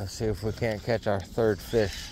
Let's see if we can't catch our third fish.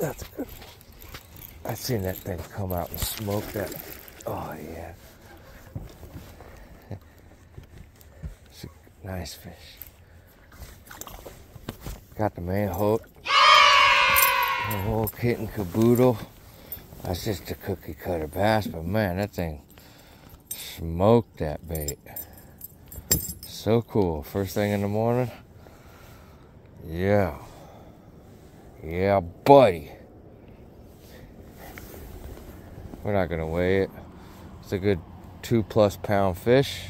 That's good. I seen that thing come out and smoke that. Oh yeah. It's a nice fish. Got the main hook. The whole kit and caboodle. That's just a cookie cutter bass, but man, that thing smoked that bait. So cool. First thing in the morning. Yeah. Yeah, buddy. We're not gonna weigh it. It's a good 2+ pound fish.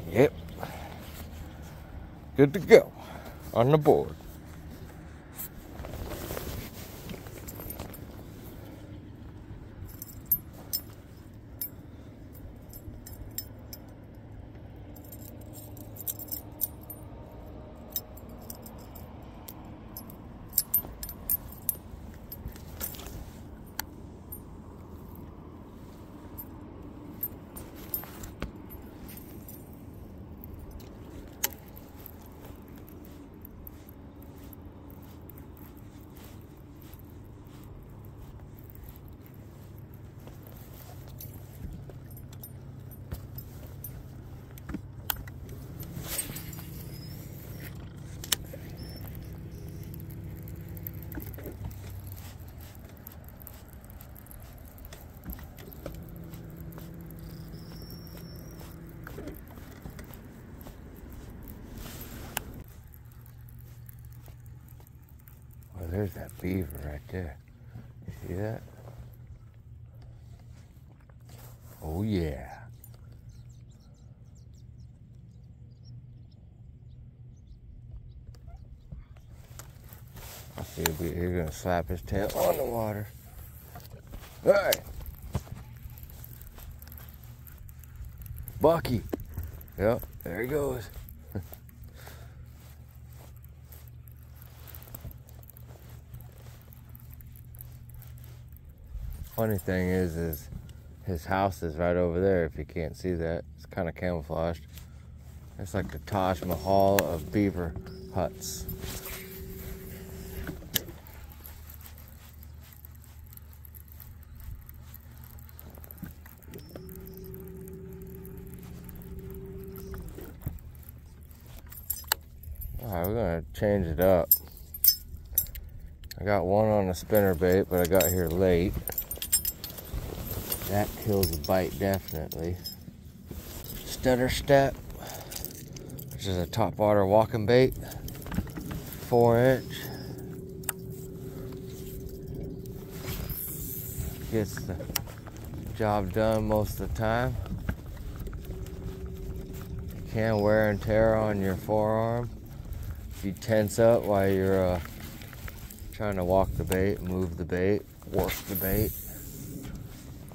Yep. Good to go on the board. There's that beaver right there. You see that? Oh yeah. I see a beaver. He's gonna slap his tail on the water. Hey! Bucky! Yep, there he goes. Funny thing is his house is right over there. If you can't see that, it's kind of camouflaged. It's like the Taj Mahal of beaver huts. All right, we're gonna change it up. I got one on the spinner bait, but I got here late. That kills the bite definitely. Stutter Step, which is a topwater walking bait, 4-inch. Gets the job done most of the time. You can wear and tear on your forearm if you tense up while you're trying to walk the bait, move the bait, work the bait.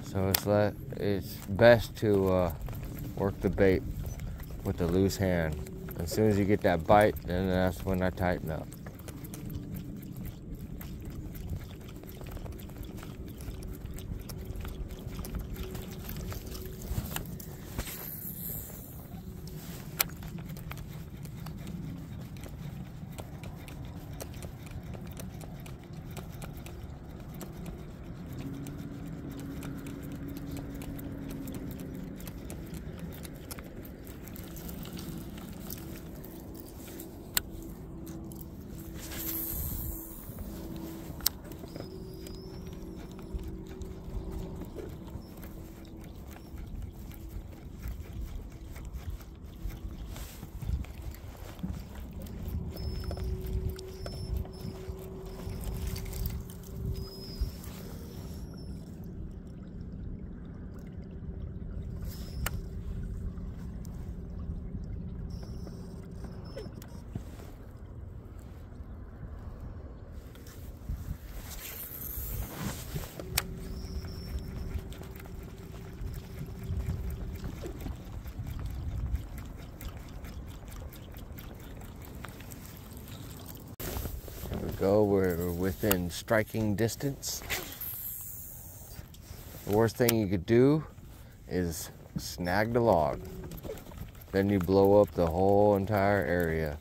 So it's best to work the bait with a loose hand. As soon as you get that bite, then that's when I tighten up. go. We're within striking distance. The worst thing you could do is snag the log. Then you blow up the whole entire area.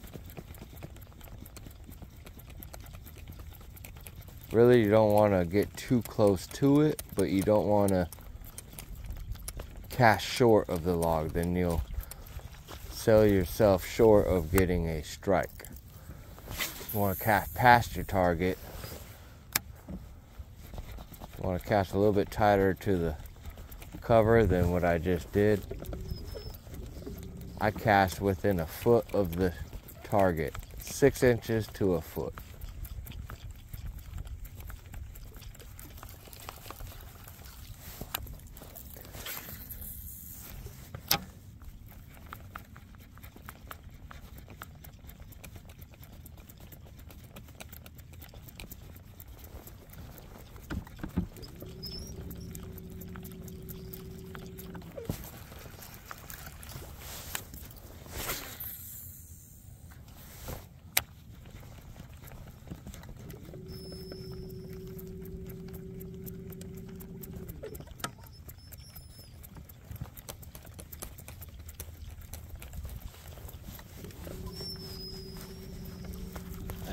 Really, you don't want to get too close to it, but you don't want to cast short of the log. Then you'll sell yourself short of getting a strike. You want to cast past your target. You want to cast a little bit tighter to the cover than what I just did. I cast within a foot of the target, 6 inches to a foot.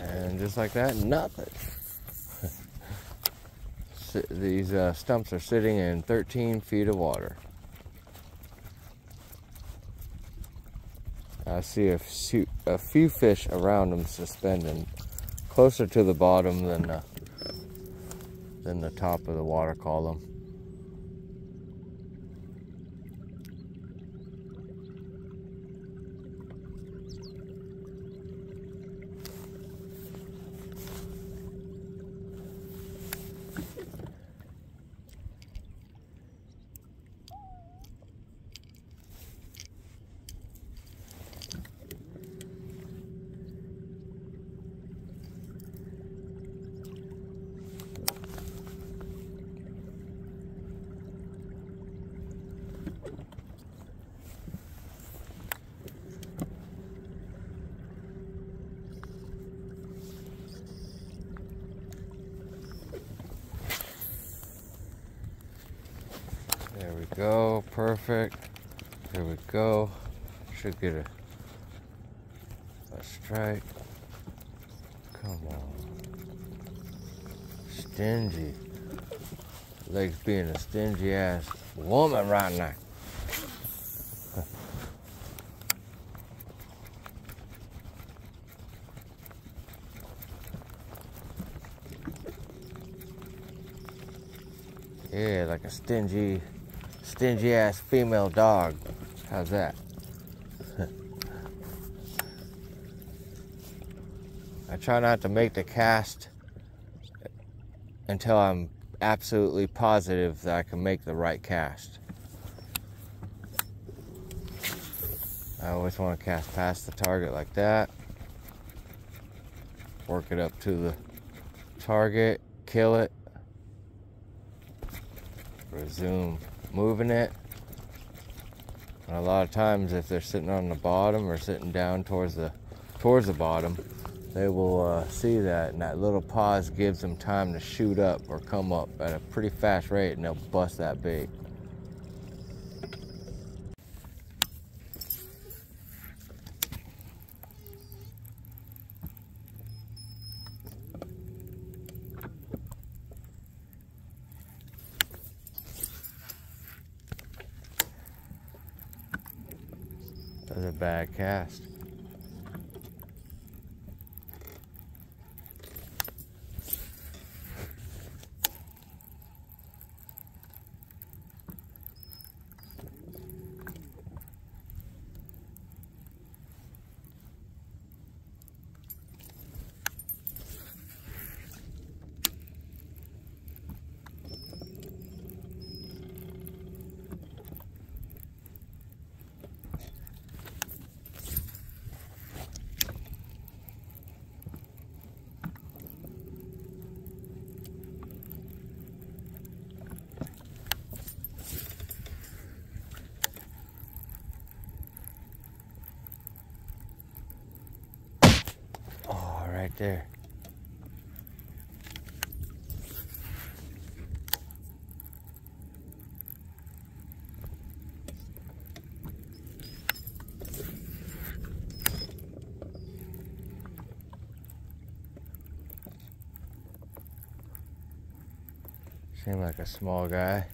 And just like that, nothing. These stumps are sitting in 13 feet of water. I see a few fish around them suspending closer to the bottom than the top of the water column. There we go, perfect. There we go. Should get a strike. Come on. Stingy. Legs being a stingy ass woman right now. Yeah, like a stingy ass female dog. How's that? I try not to make the cast until I'm absolutely positive that I can make the right cast. I always want to cast past the target like that. Work it up to the target, kill it. Resume moving it. And a lot of times if they're sitting on the bottom or sitting down towards the bottom, they will see that, and that little pause gives them time to shoot up or come up at a pretty fast rate, and they'll bust that bait. That's a bad cast. Right there. Seemed like a small guy.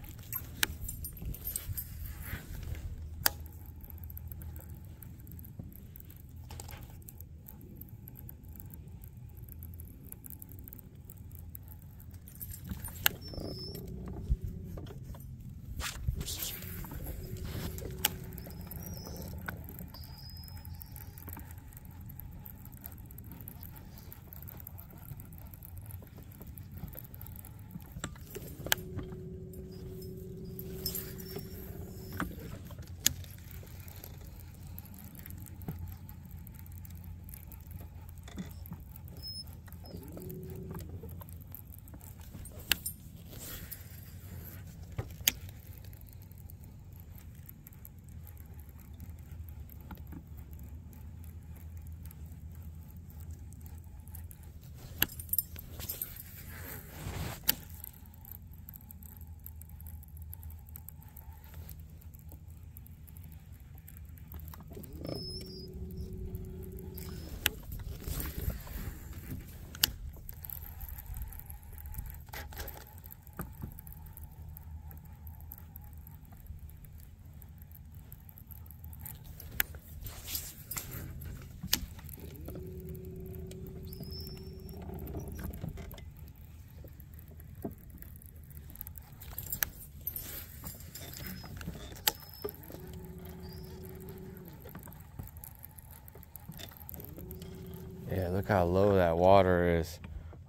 Yeah, look how low that water is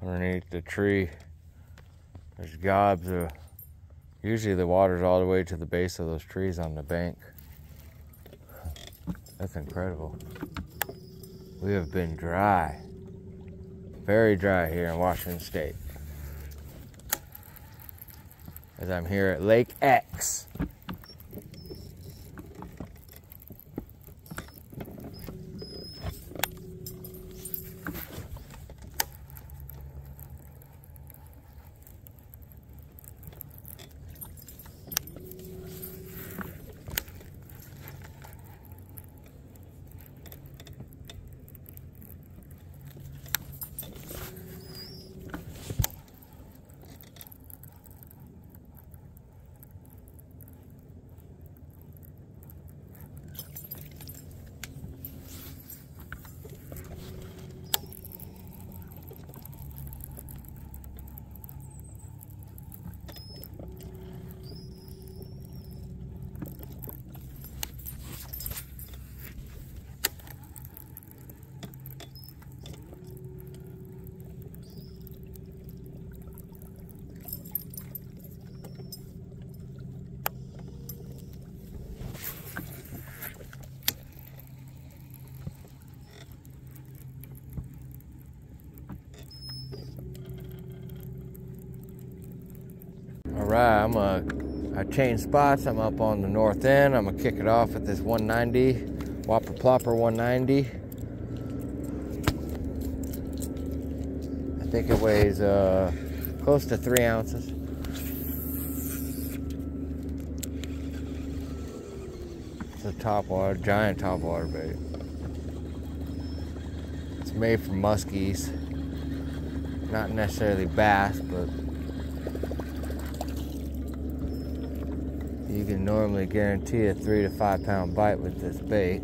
underneath the tree. There's gobs of, usually the water's all the way to the base of those trees on the bank. That's incredible. We have been dry, very dry here in Washington State. As I'm here at Lake X. Alright, I changed spots. I'm up on the north end. I'm gonna kick it off at this 190, Whopper Plopper 190. I think it weighs close to 3 ounces. It's a topwater, giant topwater bait. It's made for muskies, not necessarily bass, but you can normally guarantee a 3 to 5 pound bite with this bait,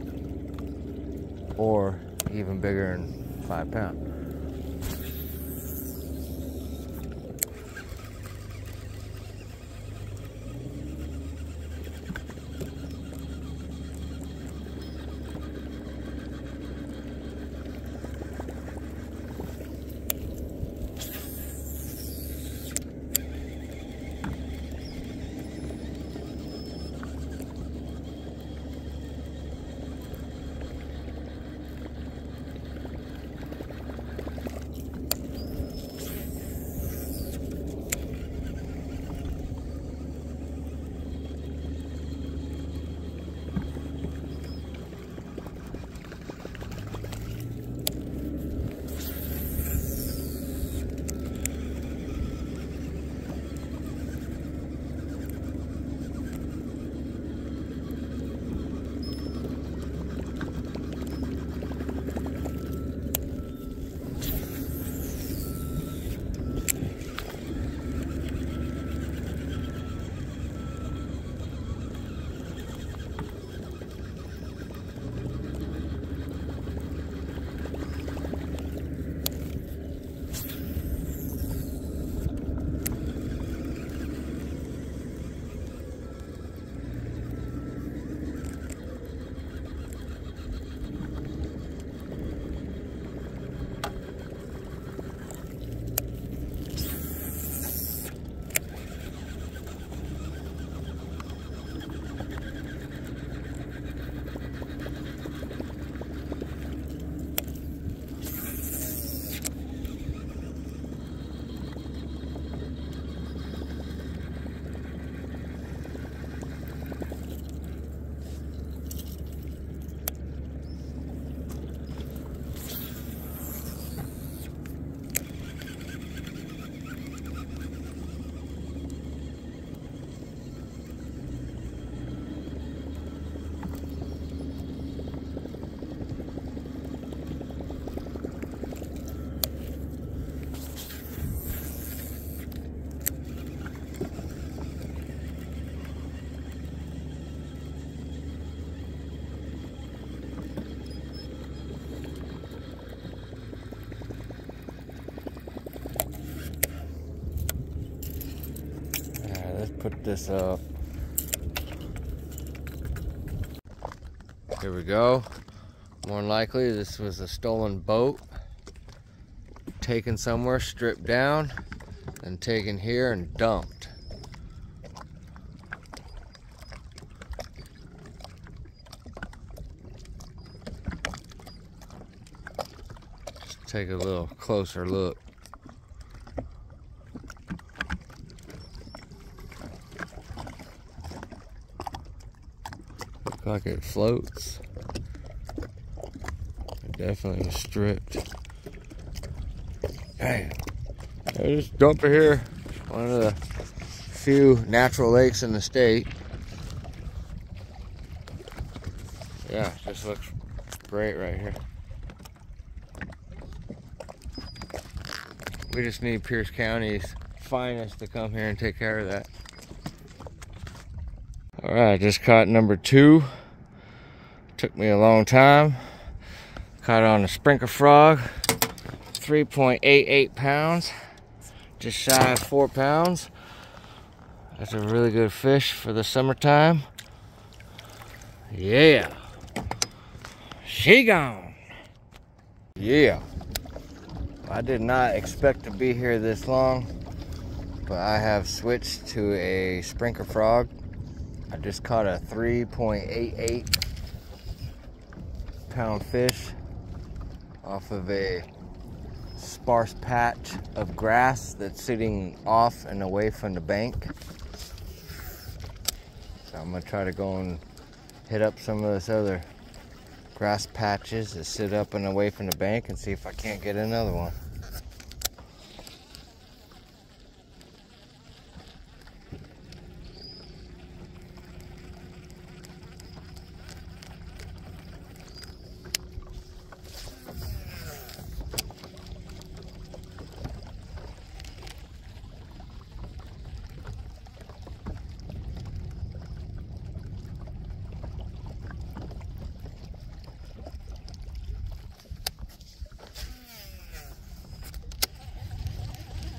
or even bigger than 5 pounds. Let's put this up. Here we go. More than likely, this was a stolen boat. Taken somewhere, stripped down, and taken here and dumped. Just take a little closer look. Look like it floats. It definitely was stripped. Hey, just dump it here. One of the few natural lakes in the state. Yeah, just looks great right here. We just need Pierce County's finest to come here and take care of that. All right, just caught number 2. Took me a long time. Caught it on a sprinkler frog. 3.88 pounds. Just shy of 4 pounds. That's a really good fish for the summertime. Yeah. She gone. Yeah. I did not expect to be here this long, but I have switched to a sprinkler frog. I just caught a 3.88 pound fish off of a sparse patch of grass that's sitting off and away from the bank. So I'm gonna try to go and hit up some of this other grass patches that sit up and away from the bank and see if I can't get another one.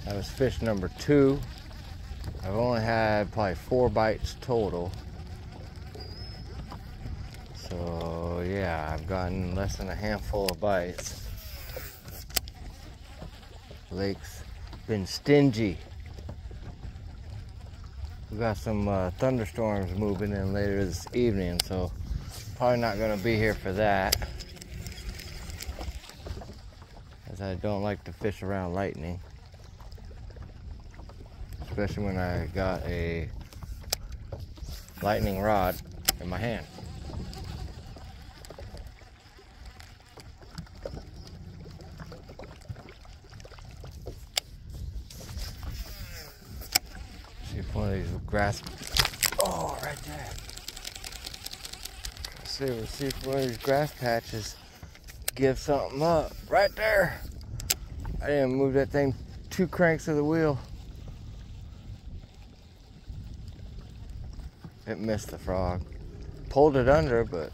That was fish number 2. I've only had probably 4 bites total. So yeah, I've gotten less than a handful of bites. Lake's been stingy. We got some thunderstorms moving in later this evening, so probably not gonna be here for that, as I don't like to fish around lightning. Especially when I got a lightning rod in my hand. See if one of these grass, oh, right there. See if one of these grass patches gives something up. Right there. I didn't move that thing 2 cranks of the wheel. It missed the frog. Pulled it under, but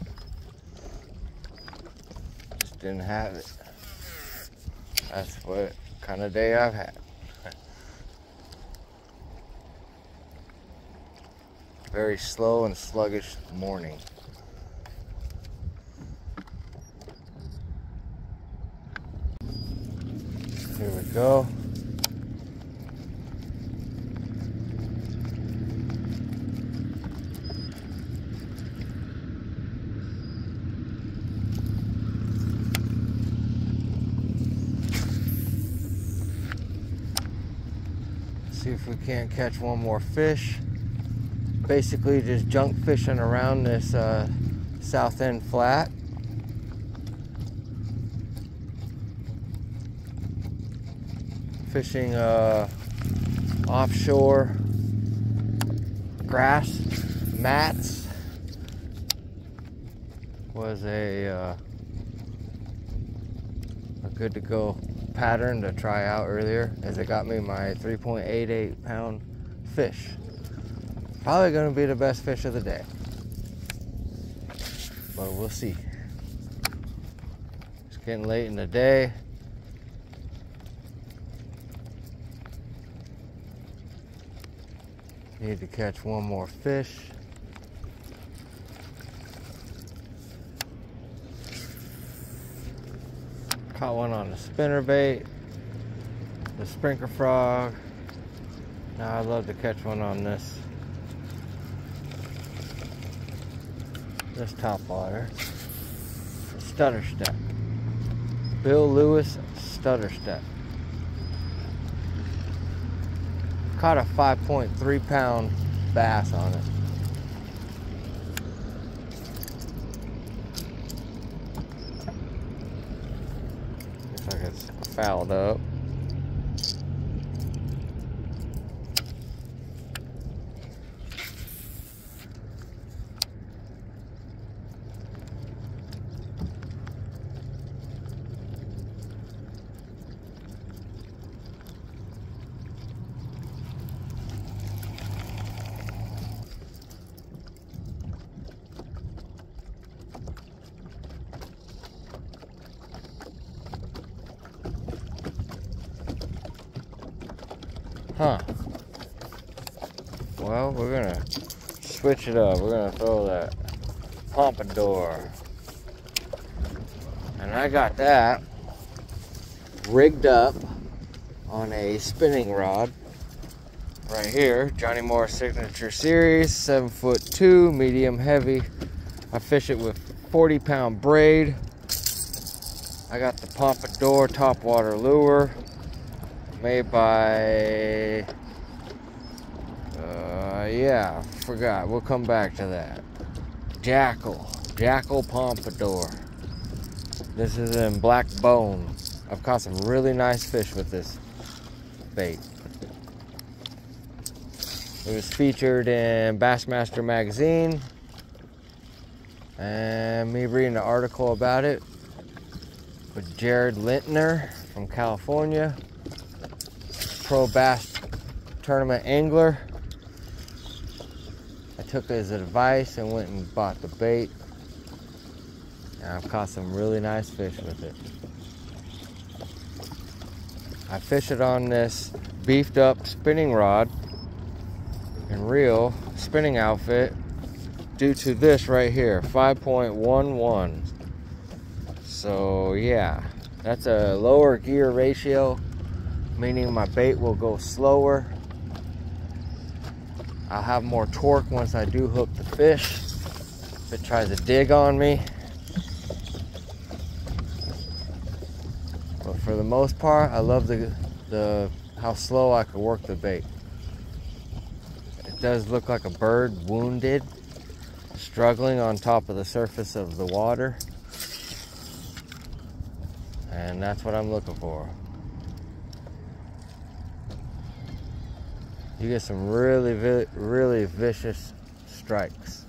just didn't have it. That's what kind of day I've had. Very slow and sluggish morning. Here we go. See if we can't catch one more fish. Basically just junk fishing around this south end flat. Fishing offshore grass mats. Was a good to go pattern to try out earlier, as it got me my 3.88 pound fish. Probably going to be the best fish of the day, but we'll see. It's getting late in the day. Need to catch one more fish. Caught one on the spinnerbait, the sprinkler frog. Now I'd love to catch one on this top water. Stutter step. Bill Lewis stutter step. Caught a 5.3 pound bass on it. Looks like it's fouled up. Huh. Well, we're gonna switch it up. We're gonna throw that pompadour. And I got that rigged up on a spinning rod right here. Johnny Moore Signature Series, 7'2", medium heavy. I fish it with 40-pound braid. I got the pompadour topwater lure. Made by, yeah, forgot. We'll come back to that. Jackal Pompadour. This is in black bone. I've caught some really nice fish with this bait. It was featured in Bassmaster magazine, and me reading an article about it with Jared Lintner from California. Pro Bass Tournament angler. I took his advice and went and bought the bait. And I've caught some really nice fish with it. I fish it on this beefed up spinning rod and reel spinning outfit due to this right here, 5.11. So yeah, that's a lower gear ratio, meaning my bait will go slower. I'll have more torque once I do hook the fish if it tries to dig on me. But for the most part, I love the how slow I can work the bait. It does look like a bird wounded, struggling on top of the surface of the water. And that's what I'm looking for. You get some really vicious strikes.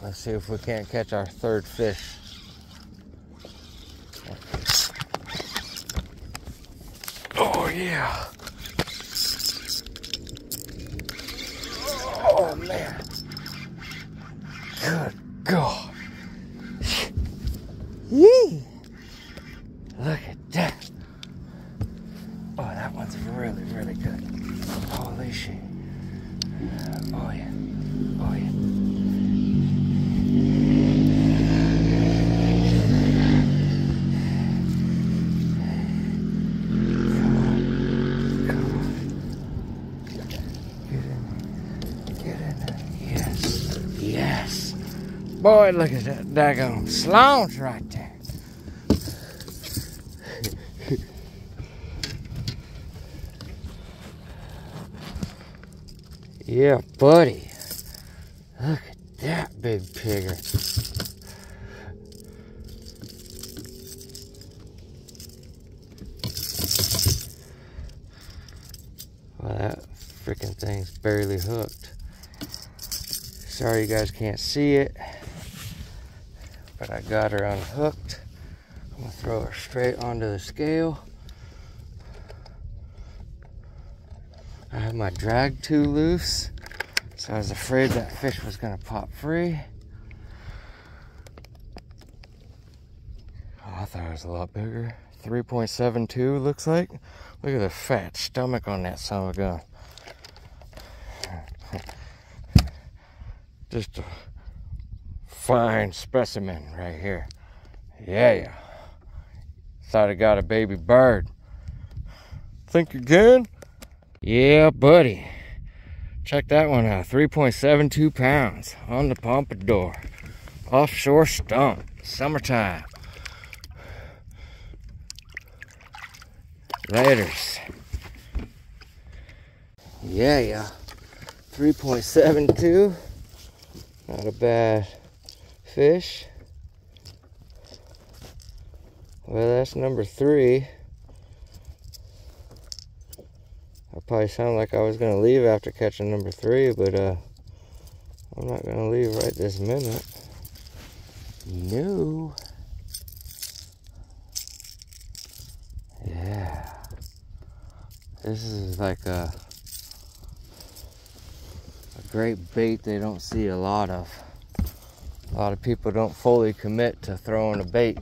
Let's see if we can't catch our third fish. Oh yeah. Oh man. Good God. Yee. Look at that. Oh, that one's really good. Holy shit. Oh yeah. Oh yeah. Yes. Boy, look at that daggone slouch right there. Yeah, buddy. Look at that big pigger. Well, that freaking thing's barely hooked. Sorry you guys can't see it, but I got her unhooked. I'm gonna throw her straight onto the scale. I have my drag too loose, So I was afraid that fish was gonna pop free. Oh, I thought it was a lot bigger. 3.72 looks like. Look at the fat stomach on that son of a gun. Just a fine specimen right here. Yeah. Thought I got a baby bird. Think again? Yeah, buddy. Check that one out. 3.72 pounds on the Pompadour. Offshore stump. Summertime. Laters. Yeah. 3.72. Not a bad fish. Well, that's number 3. I probably sound like I was going to leave after catching number 3, but I'm not going to leave right this minute. No. Yeah. This is like a great bait they don't see a lot of. A lot of people don't fully commit to throwing a bait.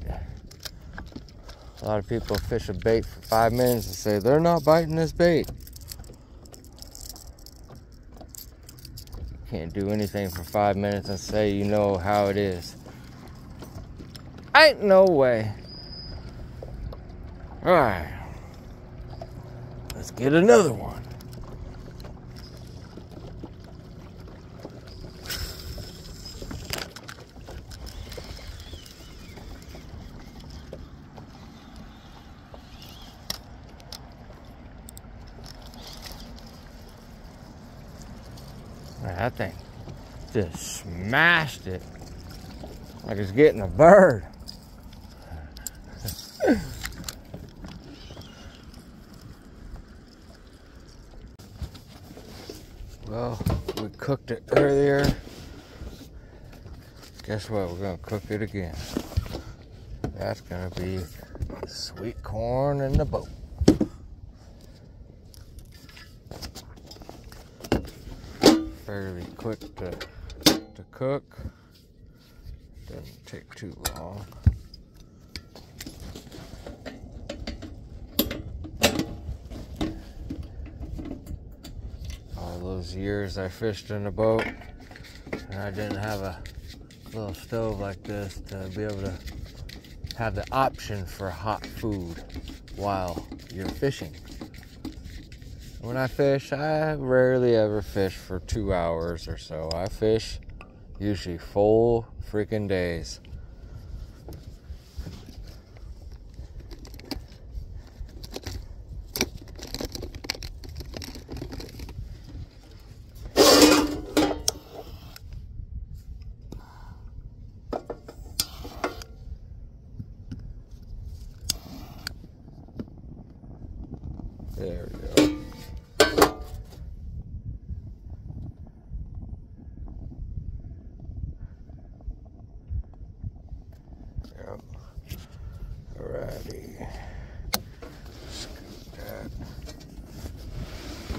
A lot of people fish a bait for 5 minutes and say, they're not biting this bait. Can't do anything for 5 minutes and say you know how it is. Ain't no way. Alright. Let's get another one. That thing just smashed it like it's getting a bird. Well, we cooked it earlier. Guess what? We're gonna cook it again. That's gonna be sweet corn in the boat. Fairly quick to cook. Doesn't take too long. All those years I fished in a boat and I didn't have a little stove like this to be able to have the option for hot food while you're fishing. When I fish, I rarely ever fish for 2 hours or so. I fish usually full freaking days. There we go. Alrighty. Scoot that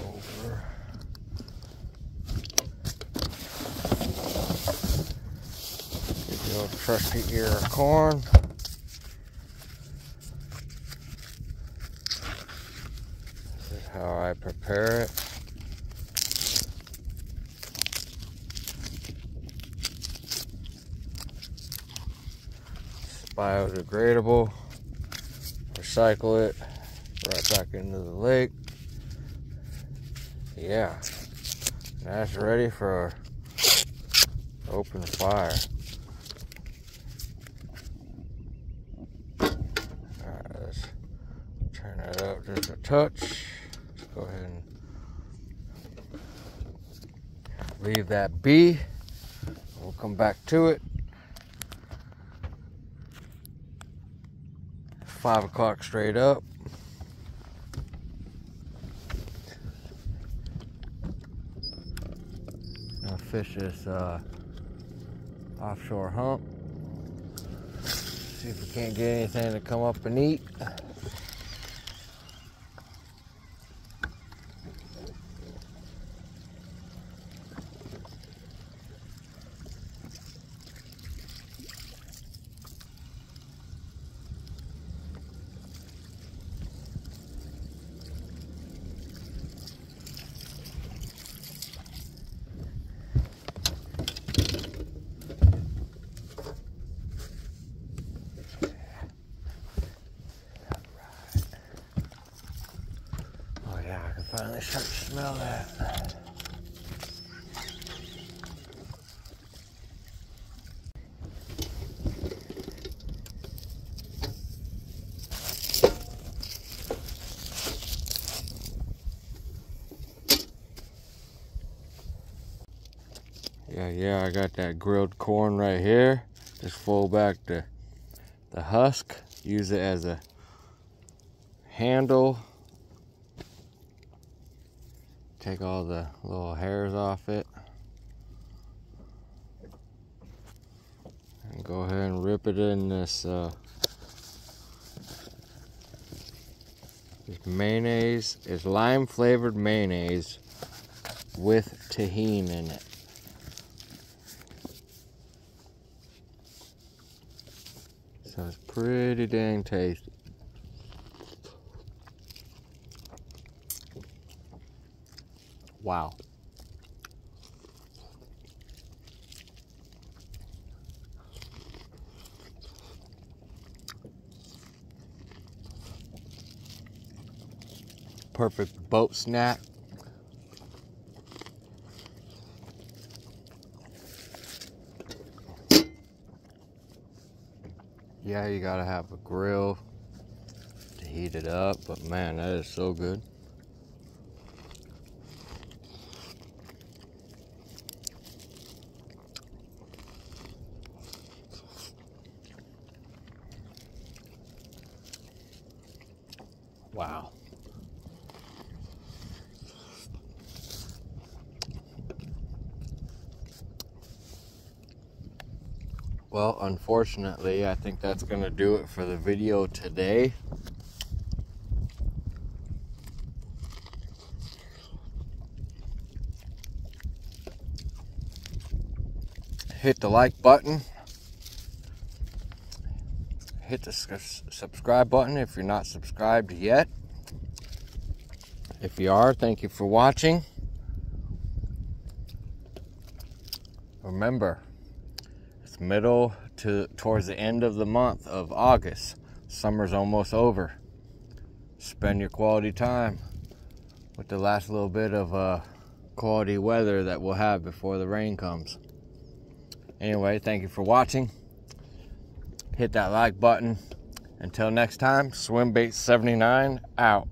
over. Get the old trusty ear of corn. This is how I prepare it. It's biodegradable. Recycle it right back into the lake. Yeah, that's ready for open fire. Alright, let's turn that up just a touch. Let's go ahead and leave that be. We'll come back to it. 5 o'clock straight up. I'll fish this offshore hump. See if we can't get anything to come up and eat. start to smell that. Yeah, I got that grilled corn right here. Just fold back the husk, use it as a handle. Take all the little hairs off it. And go ahead and rip it in this mayonnaise. It's lime flavored mayonnaise with tahini in it. So it's pretty dang tasty. Wow. Perfect boat snack. Yeah, you gotta have a grill to heat it up, but man, that is so good. Wow. Well, unfortunately, I think that's going to do it for the video today. Hit the like button. Hit the subscribe button if you're not subscribed yet. If you are, thank you for watching. Remember, it's middle to towards the end of the month of August. Summer's almost over. Spend your quality time with the last little bit of quality weather that we'll have before the rain comes. Anyway, thank you for watching. Hit that like button. Until next time, SwimBait79 out.